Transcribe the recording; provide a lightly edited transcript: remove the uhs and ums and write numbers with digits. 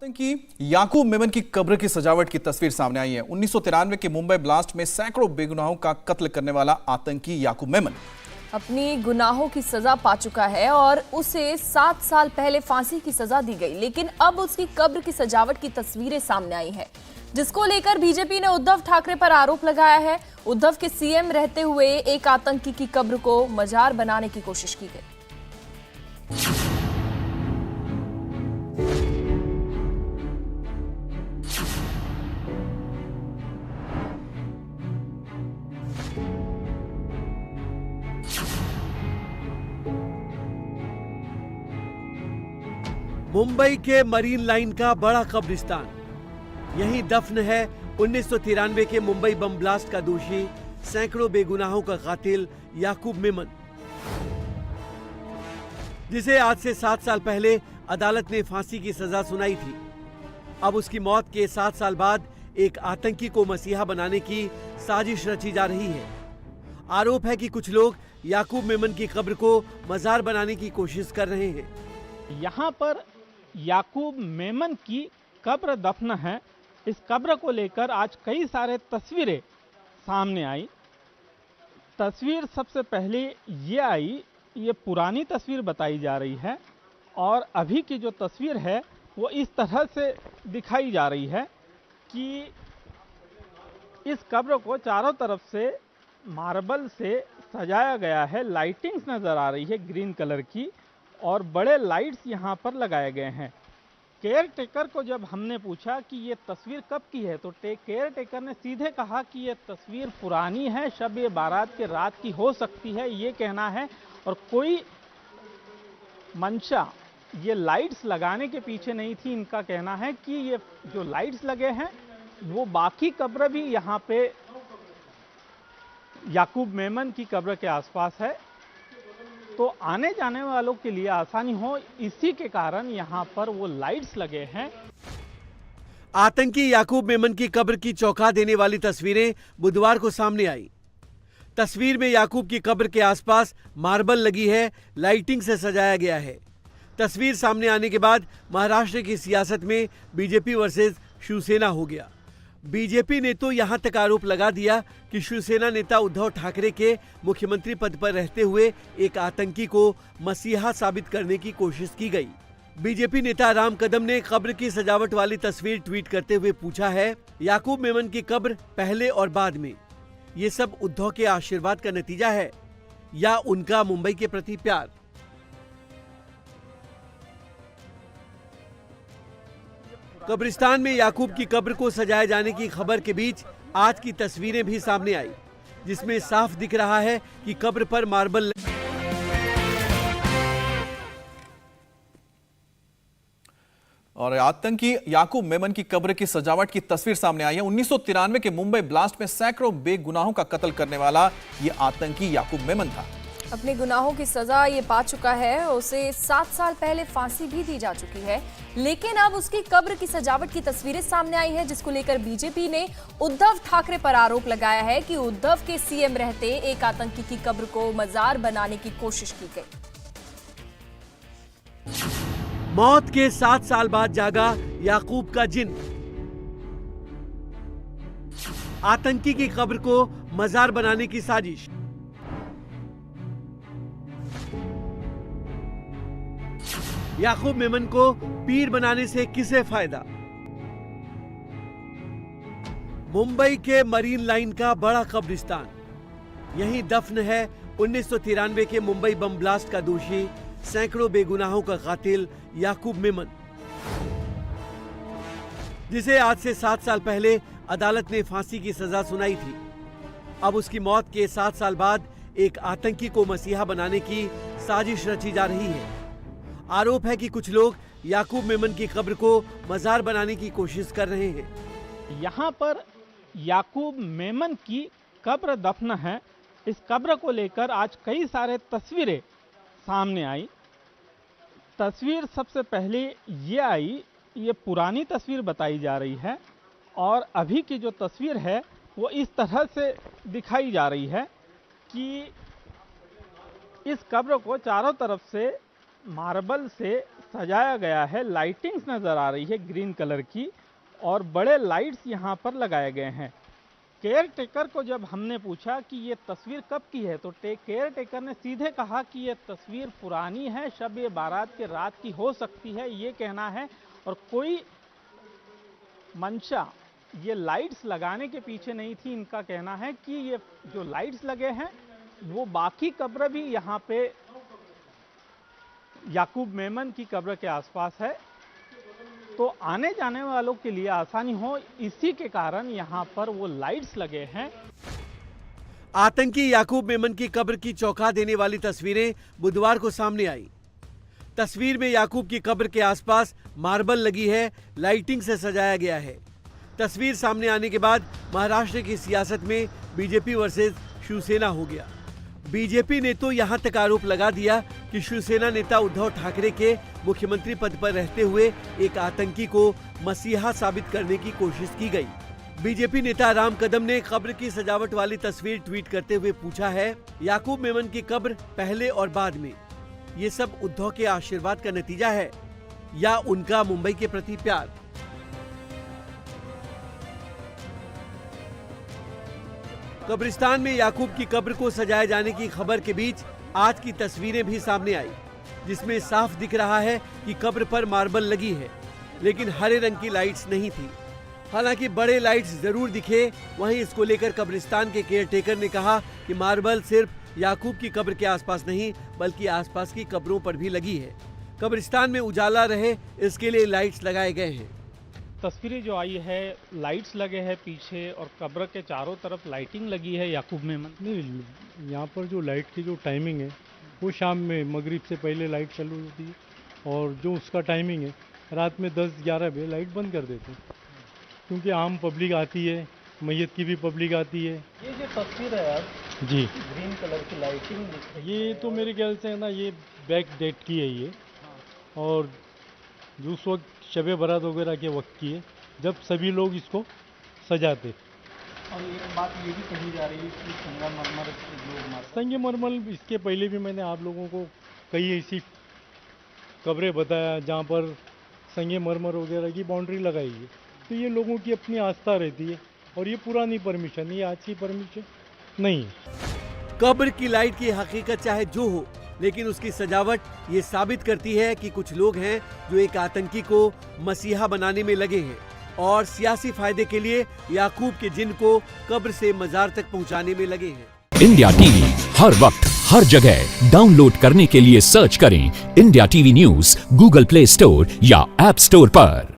आतंकी याकूब मेमन की कब्र की सजावट की तस्वीर सामने आई है। 1993 के मुंबई ब्लास्ट में सैकड़ों बेगुनाहों का कत्ल करने वाला आतंकी याकूब मेमन अपनी गुनाहों की सजा पा चुका है और उसे 7 साल पहले फांसी की सजा दी गई, लेकिन अब उसकी कब्र की सजावट की तस्वीरें सामने आई हैं, जिसको लेकर बीजेपी ने उद्धव ठाकरे पर आरोप लगाया है। उद्धव के सीएम रहते हुए एक आतंकी की कब्र को मजार बनाने की कोशिश की गई। मुंबई के मरीन लाइन का बड़ा कब्रिस्तान, यहीं दफन है 1993 के मुंबई बम ब्लास्ट का दोषी, सैकड़ों बेगुनाहों का कातिल याकूब मेमन, जिसे आज से 7 साल पहले अदालत ने फांसी की सजा सुनाई थी। अब उसकी मौत के 7 साल बाद एक आतंकी को मसीहा बनाने की साजिश रची जा रही है। आरोप है कि कुछ लोग याकूब मेमन की कब्र को मजार बनाने की कोशिश कर रहे हैं। यहाँ पर याकूब मेमन की कब्र दफन है। इस कब्र को लेकर आज कई सारे तस्वीरें सामने आई। तस्वीर सबसे पहले ये आई, ये पुरानी तस्वीर बताई जा रही है और अभी की जो तस्वीर है वो इस तरह से दिखाई जा रही है कि इस कब्र को चारों तरफ से मार्बल से सजाया गया है। लाइटिंग्स नज़र आ रही है ग्रीन कलर की और बड़े लाइट्स यहाँ पर लगाए गए हैं। केयर टेकर को जब हमने पूछा कि ये तस्वीर कब की है, तो केयर टेकर ने सीधे कहा कि ये तस्वीर पुरानी है, शब-ए बारात के रात की हो सकती है, ये कहना है। और कोई मंशा ये लाइट्स लगाने के पीछे नहीं थी। इनका कहना है कि ये जो लाइट्स लगे हैं वो बाकी कब्र भी यहाँ पे याकूब मेमन की कब्र के आसपास है, तो आने जाने वालों के लिए आसानी हो, इसी के कारण यहाँ पर वो लाइट्स लगे हैं। आतंकी याकूब मेमन की कब्र की चौंका देने वाली तस्वीरें बुधवार को सामने आई। तस्वीर में याकूब की कब्र के आसपास मार्बल लगी है, लाइटिंग से सजाया गया है। तस्वीर सामने आने के बाद महाराष्ट्र की सियासत में बीजेपी वर्सेस शिवसेना हो गया। बीजेपी ने तो यहां तक आरोप लगा दिया कि शिवसेना नेता उद्धव ठाकरे के मुख्यमंत्री पद पर रहते हुए एक आतंकी को मसीहा साबित करने की कोशिश की गई। बीजेपी नेता राम कदम ने कब्र की सजावट वाली तस्वीर ट्वीट करते हुए पूछा है, याकूब मेमन की कब्र पहले और बाद में, ये सब उद्धव के आशीर्वाद का नतीजा है या उनका मुंबई के प्रति प्यार? कब्रिस्तान में याकूब की कब्र को सजाए जाने की खबर के बीच आज की तस्वीरें भी सामने आई, जिसमें साफ दिख रहा है कि कब्र पर मार्बल। और आतंकी याकूब मेमन की कब्र की सजावट की तस्वीर सामने आई है। 1993 के मुंबई ब्लास्ट में सैकड़ों बेगुनाहों का कत्ल करने वाला ये आतंकी याकूब मेमन था। अपने गुनाहों की सजा ये पा चुका है। उसे 7 साल पहले फांसी भी दी जा चुकी है, लेकिन अब उसकी कब्र की सजावट की तस्वीरें सामने आई है, जिसको लेकर बीजेपी ने उद्धव ठाकरे पर आरोप लगाया है कि उद्धव के सीएम रहते एक आतंकी की कब्र को मजार बनाने की कोशिश की गई। मौत के 7 साल बाद जागा याकूब का जिन, आतंकी की कब्र को मजार बनाने की साजिश। याकूब मेमन को पीर बनाने से किसे फायदा? मुंबई के मरीन लाइन का बड़ा कब्रिस्तान, यहीं दफन है 1993 के मुंबई बम ब्लास्ट का दोषी, सैकड़ों बेगुनाहों का कातिल याकूब मेमन, जिसे आज से 7 साल पहले अदालत ने फांसी की सजा सुनाई थी। अब उसकी मौत के 7 साल बाद एक आतंकी को मसीहा बनाने की साजिश रची जा रही है। आरोप है कि कुछ लोग याकूब मेमन की कब्र को मजार बनाने की कोशिश कर रहे हैं। यहाँ पर याकूब मेमन की कब्र दफन है। इस कब्र को लेकर आज कई सारे तस्वीरें सामने आई। तस्वीर सबसे पहले ये आई, ये पुरानी तस्वीर बताई जा रही है और अभी की जो तस्वीर है वो इस तरह से दिखाई जा रही है कि इस कब्र को चारों तरफ से मार्बल से सजाया गया है। लाइटिंग्स नज़र आ रही है ग्रीन कलर की और बड़े लाइट्स यहाँ पर लगाए गए हैं। केयर टेकर को जब हमने पूछा कि ये तस्वीर कब की है, तो केयर टेकर ने सीधे कहा कि ये तस्वीर पुरानी है, शब-ए बारात के रात की हो सकती है, ये कहना है। और कोई मंशा ये लाइट्स लगाने के पीछे नहीं थी। इनका कहना है कि ये जो लाइट्स लगे हैं वो बाकी कब्र भी यहाँ पे याकूब मेमन की कब्र के आसपास है, तो आने जाने वालों के लिए आसानी हो, इसी के कारण यहाँ पर वो लाइट्स लगे हैं। आतंकी याकूब मेमन की कब्र की चौंका देने वाली तस्वीरें बुधवार को सामने आई। तस्वीर में याकूब की कब्र के आसपास मार्बल लगी है, लाइटिंग से सजाया गया है। तस्वीर सामने आने के बाद महाराष्ट्र की सियासत में बीजेपी वर्सेस शिवसेना हो गया। बीजेपी ने तो यहां तक आरोप लगा दिया कि शिवसेना नेता उद्धव ठाकरे के मुख्यमंत्री पद पर रहते हुए एक आतंकी को मसीहा साबित करने की कोशिश की गई। बीजेपी नेता राम कदम ने कब्र की सजावट वाली तस्वीर ट्वीट करते हुए पूछा है, याकूब मेमन की कब्र पहले और बाद में, ये सब उद्धव के आशीर्वाद का नतीजा है या उनका मुंबई के प्रति प्यार? कब्रिस्तान में याकूब की कब्र को सजाए जाने की खबर के बीच आज की तस्वीरें भी सामने आई, जिसमें साफ दिख रहा है कि कब्र पर मार्बल लगी है, लेकिन हरे रंग की लाइट्स नहीं थी। हालांकि बड़े लाइट्स जरूर दिखे, वहीं इसको लेकर कब्रिस्तान के केयरटेकर ने कहा कि मार्बल सिर्फ याकूब की कब्र के आसपास नहीं बल्कि आसपास की कब्रों पर भी लगी है। कब्रिस्तान में उजाला रहे इसके लिए लाइट्स लगाए गए हैं। तस्वीरें जो आई है, लाइट्स लगे हैं पीछे और कब्र के चारों तरफ लाइटिंग लगी है याकूब मेमन। नहीं, यहाँ पर जो लाइट की जो टाइमिंग है वो शाम में मगरिब से पहले लाइट चालू होती है, और जो उसका टाइमिंग है रात में 10-11 बजे लाइट बंद कर देते हैं, क्योंकि आम पब्लिक आती है, मैयत की भी पब्लिक आती है। ये जो तस्वीर है यार जी, ग्रीन कलर की लाइटिंग, ये तो मेरे ख्याल से है ना, ये बैक डेट की है ये, और जो उस वक्त शब-ए बारात वगैरह के वक्त की है, जब सभी लोग इसको सजाते। और एक बात ये भी कही जा रही है कि संगमरमर संगमरमर, इसके पहले भी मैंने आप लोगों को कई ऐसी कब्रें बताया जहाँ पर संगमरमर वगैरह की बाउंड्री लगाई है, तो ये लोगों की अपनी आस्था रहती है, और ये पुरानी परमिशन, ये आज की परमिशन नहीं है। कब्र की लाइट की हकीकत चाहे जो हो, लेकिन उसकी सजावट ये साबित करती है कि कुछ लोग हैं जो एक आतंकी को मसीहा बनाने में लगे हैं और सियासी फायदे के लिए याकूब के जिन को कब्र से मजार तक पहुंचाने में लगे हैं। इंडिया टीवी हर वक्त हर जगह डाउनलोड करने के लिए सर्च करें India TV news Google play store या ऐप स्टोर पर।